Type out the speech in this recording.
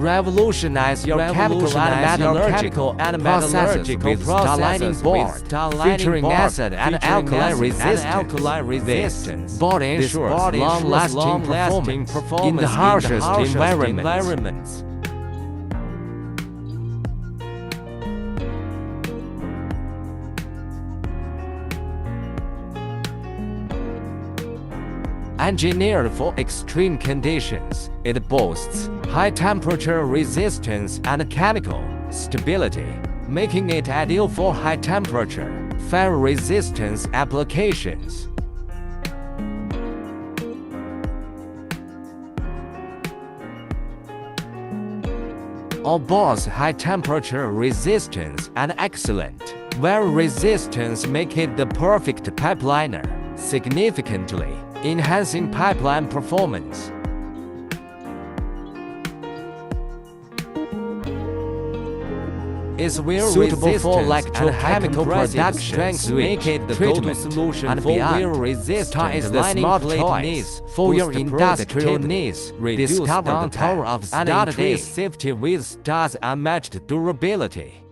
Revolutionize your chemical and metallurgical processes with ZTA Lining Board, featuring acid and alkali resistance. Board ensures long-lasting performance in the harshest environments. Engineered for extreme conditions, it boasts high temperature resistance and chemical stability, making it ideal for high temperature, fire resistance applications. All boards high temperature resistance and excellent wear resistance make it the perfect pipeliner, significantly enhancing pipeline performance. Is suitable for electrochemical production, make it the go-to solution for wear-resistant is the smart choice for your industrial needs. Discover the power of ZTA safety with ZTA's unmatched durability.